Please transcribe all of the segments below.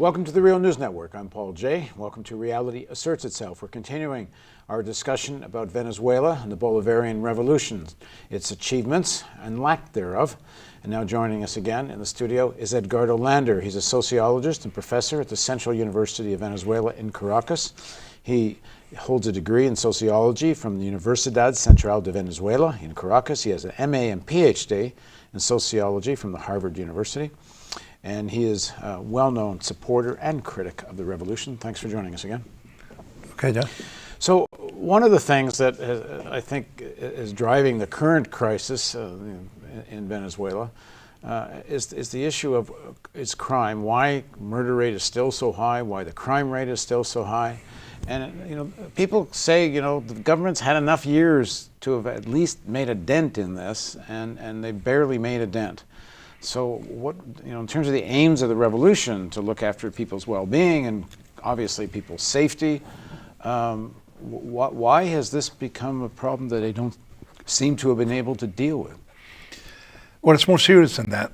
Welcome to the Real News Network. I'm Paul Jay. Welcome to Reality Asserts Itself. We're continuing our discussion about Venezuela and the Bolivarian Revolution, its achievements and lack thereof. And now joining us again in the studio is Edgardo Lander. He's a sociologist and professor at the Central University of Venezuela in Caracas. He holds a degree in sociology from the Universidad Central de Venezuela in Caracas. He has an MA and PhD in sociology from the Harvard University. And he is a well-known supporter and critic of the revolution. Thanks for joining us again. Okay, John. So one of the things that I think is driving the current crisis in Venezuela is the issue of its crime, why murder rate is still so high, why the crime rate is still so high. And people say, the government's had enough years to have at least made a dent in this, and they barely made a dent. So what, in terms of the aims of the revolution, to look after people's well-being and obviously people's safety, why has this become a problem that they don't seem to have been able to deal with? Well, it's more serious than that,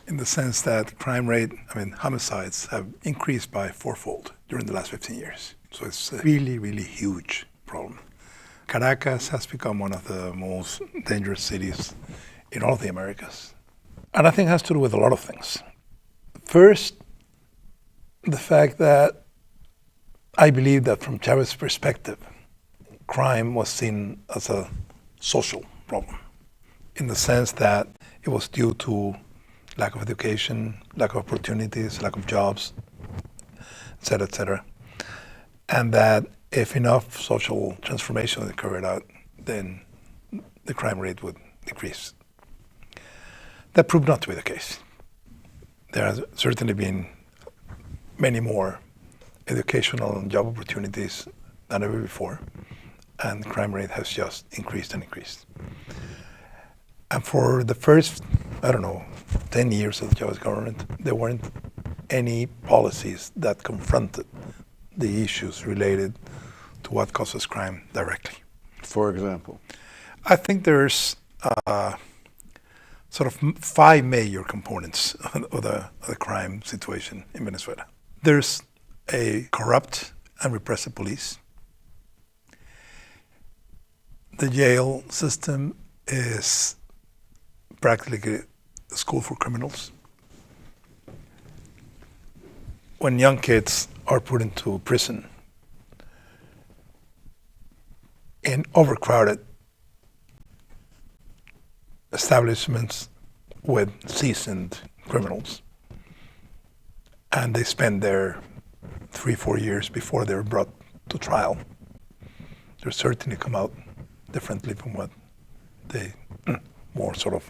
in the sense that crime rate, homicides have increased by fourfold during the last 15 years. So it's a really, really huge problem. Caracas has become one of the most dangerous cities in all of the Americas. And I think it has to do with a lot of things. First, the fact that I believe that from Chavez's perspective, crime was seen as a social problem, in the sense that it was due to lack of education, lack of opportunities, lack of jobs, et cetera, et cetera. And that if enough social transformation is carried out, then the crime rate would decrease. That proved not to be the case. There has certainly been many more educational and job opportunities than ever before, and the crime rate has just increased and increased. And for the first, 10 years of the Chavez government, there weren't any policies that confronted the issues related to what causes crime directly. For example? I think there's sort of 5 major components of the crime situation in Venezuela. There's a corrupt and repressive police. The jail system is practically a school for criminals. When young kids are put into prison in overcrowded establishments with seasoned criminals, and they spend there 3-4 years before they're brought to trial, they certainly come out differently from what they more sort of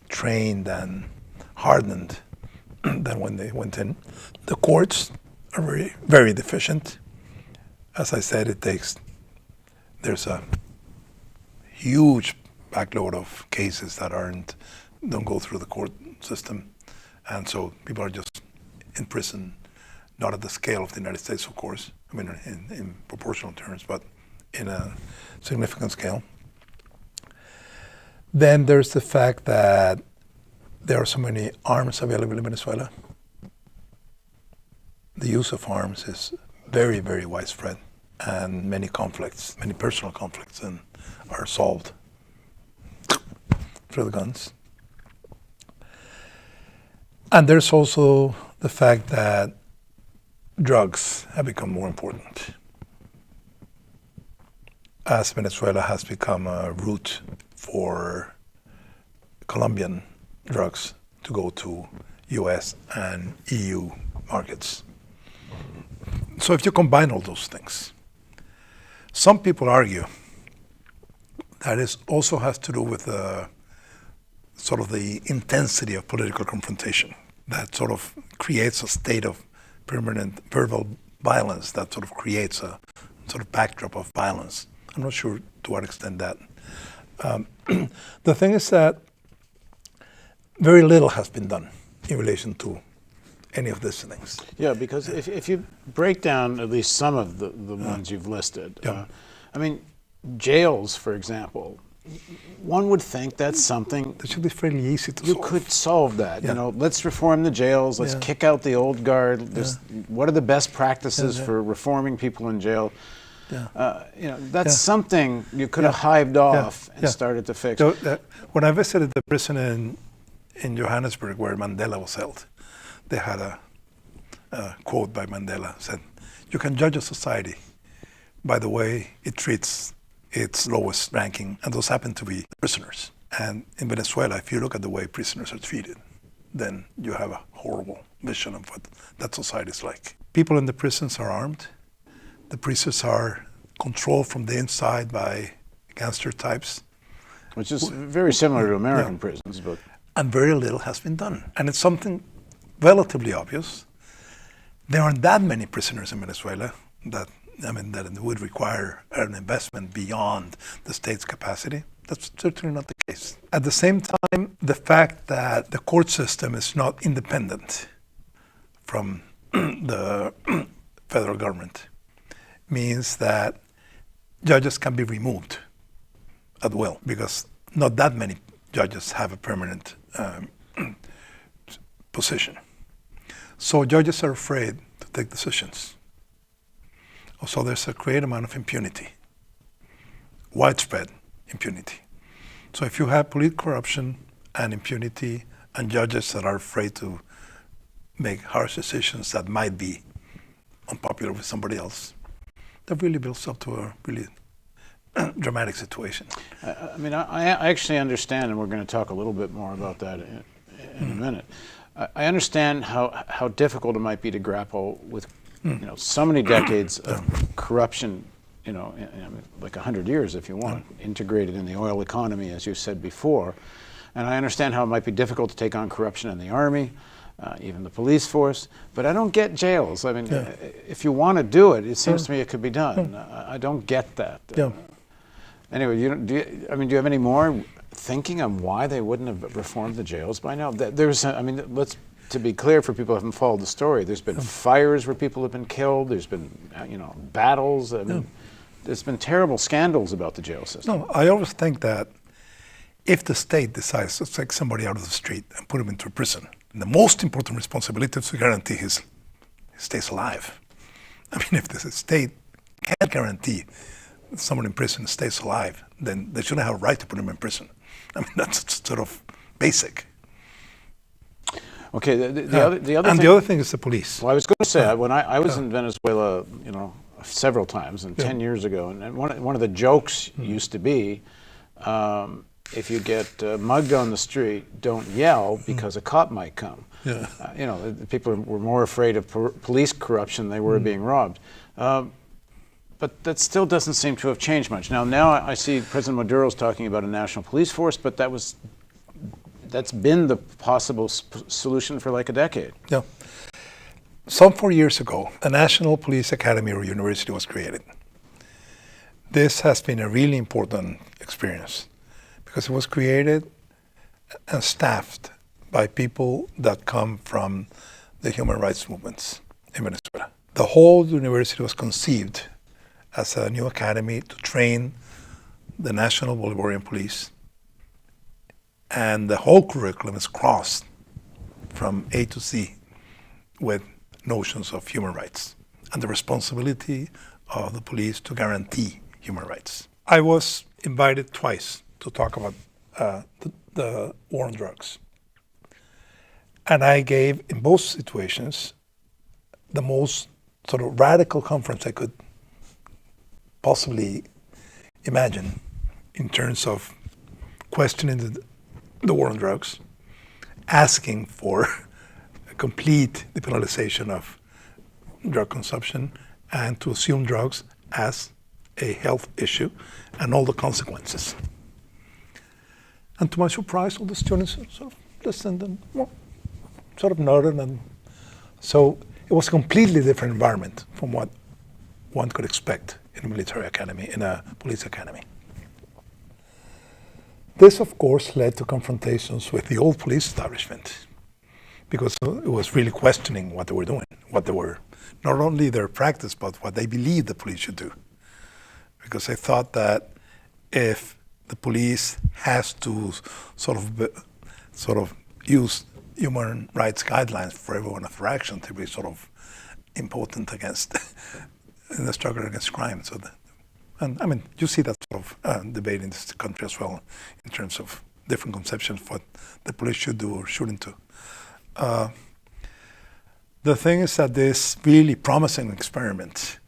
trained and hardened than when they went in. The courts are very, very deficient. As I said, there's a huge backload of cases that don't go through the court system. And so people are just in prison, not at the scale of the United States, of course, in proportional terms, but in a significant scale. Then there's the fact that there are so many arms available in Venezuela. The use of arms is very, very widespread, and many personal conflicts are solved through the guns. And there's also the fact that drugs have become more important, as Venezuela has become a route for Colombian drugs to go to US and EU markets. So if you combine all those things, some people argue that it also has to do with sort of the intensity of political confrontation that sort of creates a state of permanent verbal violence that sort of creates a sort of backdrop of violence. I'm not sure to what extent that. The thing is that very little has been done in relation to any of these things. Yeah, because if you break down at least some of the ones you've listed, jails, for example, one would think that's something That should be fairly easy to you solve. could solve that. Yeah. You know, let's reform the jails. Let's Yeah. kick out the old guard. What are the best practices Yeah. for reforming people in jail? Yeah. You know, that's Yeah. something you could have hived off and Yeah. started to fix. So, when I visited the prison in Johannesburg where Mandela was held, they had a quote by Mandela said, "You can judge a society by the way it treats its lowest ranking," and those happen to be prisoners. And in Venezuela, if you look at the way prisoners are treated, then you have a horrible vision of what that society is like. People in the prisons are armed. The prisons are controlled from the inside by gangster types. Which is very similar to American prisons, but And very little has been done. And it's something relatively obvious. There aren't that many prisoners in Venezuela that it would require an investment beyond the state's capacity. That's certainly not the case. At the same time, the fact that the court system is not independent from the federal government means that judges can be removed at will, because not that many judges have a permanent position. So judges are afraid to take decisions. So there's a great amount of impunity, widespread impunity. So if you have police corruption and impunity and judges that are afraid to make harsh decisions that might be unpopular with somebody else, that really builds up to a really dramatic situation. I mean, I actually understand, and we're going to talk a little bit more about that in a minute. I understand how difficult it might be to grapple with, so many decades of corruption, like 100 years, if you want, integrated in the oil economy, as you said before. And I understand how it might be difficult to take on corruption in the army, even the police force. But I don't get jails. I mean, if you want to do it, it seems to me it could be done. I don't get that. Anyway, do you have any more thinking on why they wouldn't have reformed the jails by now? To be clear for people who haven't followed the story, there's been fires where people have been killed. There's been, battles. There's been terrible scandals about the jail system. No, I always think that if the state decides to take somebody out of the street and put him into a prison, the most important responsibility is to guarantee he stays alive. I mean, if the state can't guarantee someone in prison stays alive, then they shouldn't have a right to put him in prison. I mean, that's sort of basic. Okay, the other thing is the police. Well, I was going to say, when I was in Venezuela, several times, and 10 years ago, and one of the jokes used to be, if you get mugged on the street, don't yell because a cop might come. People were more afraid of police corruption than they were being robbed. But that still doesn't seem to have changed much. Now I see President Maduro's talking about a national police force, but that's been the possible solution for like a decade. Yeah. Some 4 years ago, a National Police Academy or university was created. This has been a really important experience because it was created and staffed by people that come from the human rights movements in Venezuela. The whole university was conceived as a new academy to train the National Bolivarian Police, and the whole curriculum is crossed from A to Z with notions of human rights and the responsibility of the police to guarantee human rights. I was invited twice to talk about the war on drugs. And I gave, in both situations, the most sort of radical conference I could possibly imagine in terms of questioning the war on drugs, asking for a complete depenalization of drug consumption and to assume drugs as a health issue and all the consequences. And to my surprise, all the students sort of listened and sort of nodded. And so it was a completely different environment from what one could expect in a military academy, in a police academy. This, of course, led to confrontations with the old police establishment because it was really questioning what they were doing, not only their practice, but what they believed the police should do. Because they thought that if the police has to sort of use human rights guidelines for everyone of their action to be sort of important against in the struggle against crime. So, and I mean, you see that sort of debate in this country as well, in terms of different conceptions of what the police should do or shouldn't do. The thing is that this really promising experiment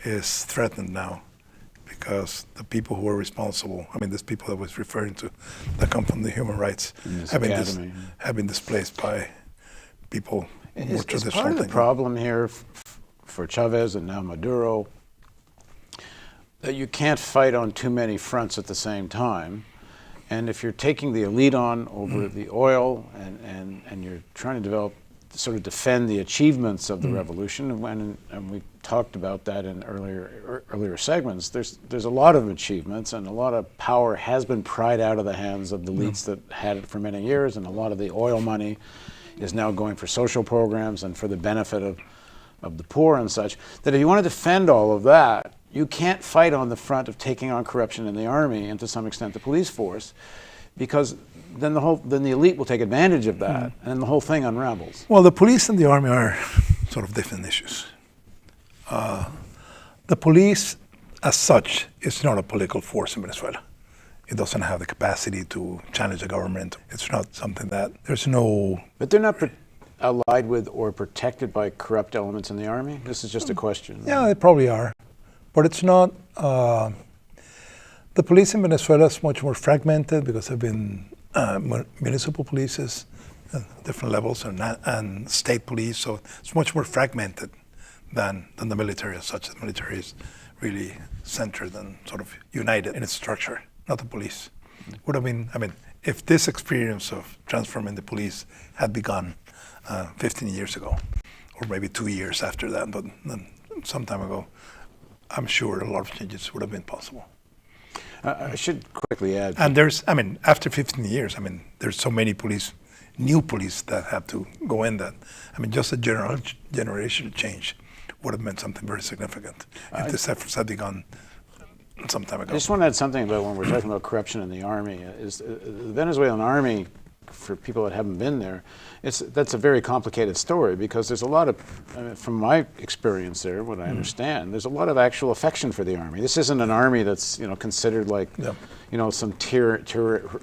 is threatened now, because the people who are responsible, I mean, these people I was referring to that come from the human rights, have been displaced by people more traditional. Is part of the problem here for Chavez and now Maduro that you can't fight on too many fronts at the same time? And if you're taking the elite on over the oil and you're trying to sort of defend the achievements of the revolution, and we talked about that in earlier segments, there's a lot of achievements, and a lot of power has been pried out of the hands of the elites that had it for many years, and a lot of the oil money is now going for social programs and for the benefit of the poor and such, that if you want to defend all of that, you can't fight on the front of taking on corruption in the army and to some extent the police force, because then the elite will take advantage of that, and the whole thing unravels. Well, the police and the army are sort of different issues. The police, as such, is not a political force in Venezuela. It doesn't have the capacity to challenge the government. It's not something that there's no. But they're not allied with or protected by corrupt elements in the army? This is just a question. Yeah, they probably are. But it's not. The police in Venezuela is much more fragmented because there have been municipal polices at different levels and state police, so it's much more fragmented than the military as such. The military is really centered and sort of united in its structure, not the police. Would have been, I mean, if this experience of transforming the police had begun 15 years ago, or maybe 2 years after that, but some time ago, I'm sure a lot of changes would have been possible. I should quickly add. And after 15 years, there's so many new police that have to go in that. Just a generational change would have meant something very significant if this efforts had begun some time ago. I just want to add something about when we're talking about corruption in the army. Is the Venezuelan army, for people that haven't been there, that's a very complicated story, because there's a lot of, from my experience there, what I understand, there's a lot of actual affection for the army. This isn't an army that's considered like some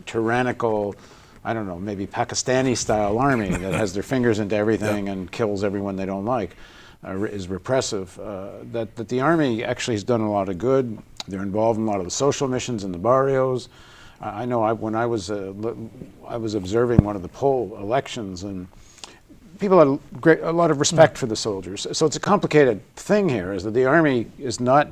tyrannical, I don't know, maybe Pakistani style army that has their fingers into everything and kills everyone they don't like, is repressive. That the army actually has done a lot of good. They're involved in a lot of the social missions in the barrios. I know when I was observing one of the poll elections, and people had a lot of respect for the soldiers. So it's a complicated thing here, is that the army is not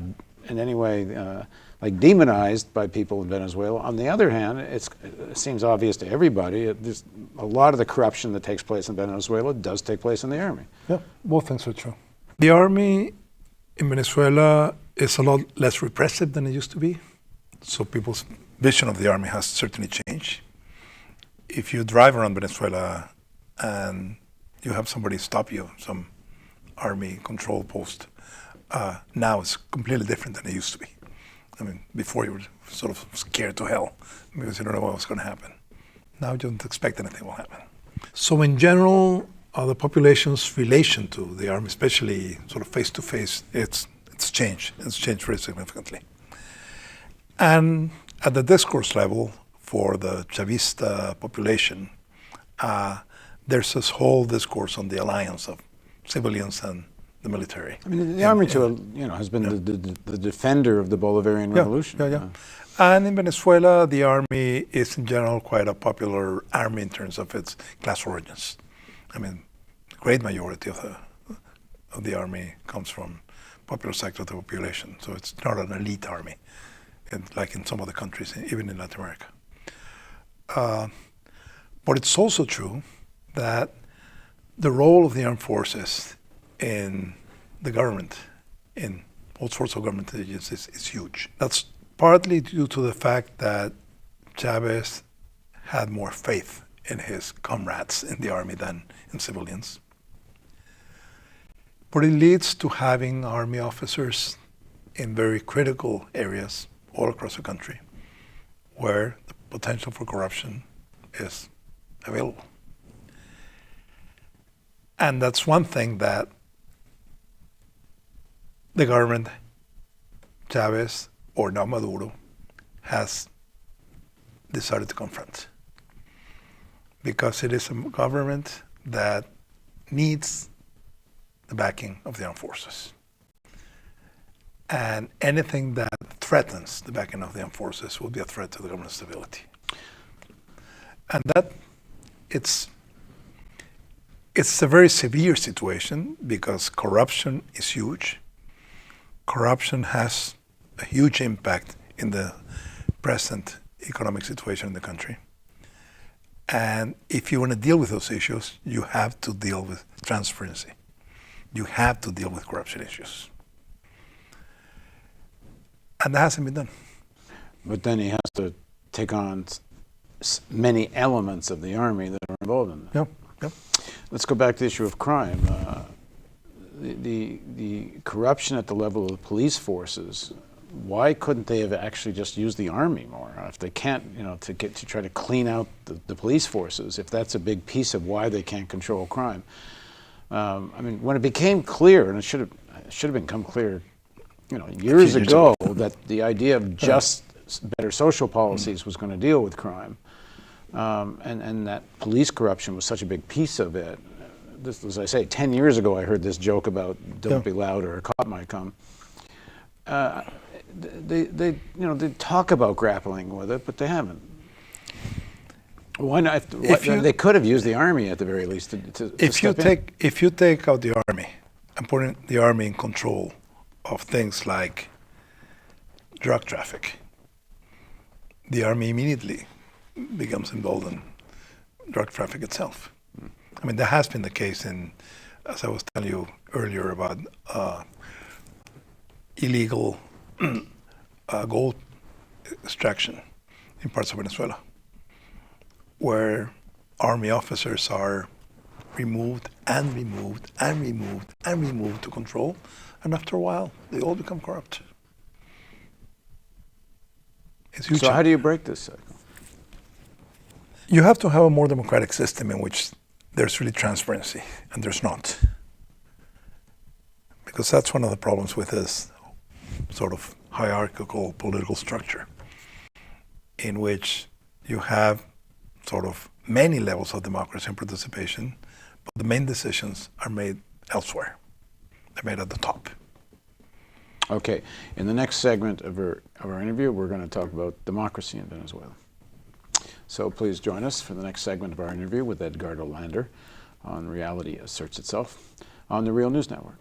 in any way like demonized by people in Venezuela. On the other hand, it seems obvious to everybody, there's a lot of the corruption that takes place in Venezuela does take place in the army. Yeah, both things are true. The army in Venezuela is a lot less repressive than it used to be. So people's vision of the army has certainly changed. If you drive around Venezuela and you have somebody stop you, some army control post, now it's completely different than it used to be. Before you were sort of scared to hell because you don't know what was going to happen. Now you don't expect anything will happen. So in general, the population's relation to the army, especially sort of face to face, it's changed. It's changed very significantly. And at the discourse level, for the Chavista population, there's this whole discourse on the alliance of civilians and the military. The army has been the defender of the Bolivarian Revolution. And in Venezuela, the army is in general quite a popular army in terms of its class origins. The great majority of the army comes from popular sector of the population, so it's not an elite army, like in some other countries, even in Latin America. But it's also true that the role of the armed forces in the government, in all sorts of government agencies, is huge. That's partly due to the fact that Chavez had more faith in his comrades in the army than in civilians. But it leads to having army officers in very critical areas all across the country, where the potential for corruption is available. And that's one thing that the government, Chavez or now Maduro, has decided to confront. Because it is a government that needs the backing of the armed forces. And anything that threatens the backing of the armed forces will be a threat to the government's stability. And that it's a very severe situation because corruption is huge. Corruption has a huge impact in the present economic situation in the country. And if you want to deal with those issues, you have to deal with transparency. You have to deal with corruption issues. And that hasn't been done. But then he has to take on many elements of the army that are involved in that. Yeah, yeah. Let's go back to the issue of crime. The corruption at the level of the police forces, why couldn't they have actually just used the army more? If they can't, to try to clean out the police forces, if that's a big piece of why they can't control crime. When it became clear, and it should have become clear, years ago, that the idea of just better social policies was going to deal with crime, and that police corruption was such a big piece of it. This, as I say, 10 years ago, I heard this joke about "Don't be loud, or a cop might come." They talk about grappling with it, but they haven't. Why not? They could have used the army at the very least to if you take out the army and put the army in control of things like drug traffic, the army immediately becomes involved in drug traffic itself. That has been the case in, as I was telling you earlier, about illegal gold extraction in parts of Venezuela, where army officers are removed and removed and removed and removed to control, and after a while, they all become corrupt. It's huge. So how do you break this cycle? You have to have a more democratic system in which there's really transparency, and there's not. Because that's one of the problems with this sort of hierarchical political structure, in which you have sort of many levels of democracy and participation, but the main decisions are made elsewhere. They're made at the top. Okay, in the next segment of our interview, we're going to talk about democracy in Venezuela. So please join us for the next segment of our interview with Edgardo on Reality Asserts Itself on the Real News Network.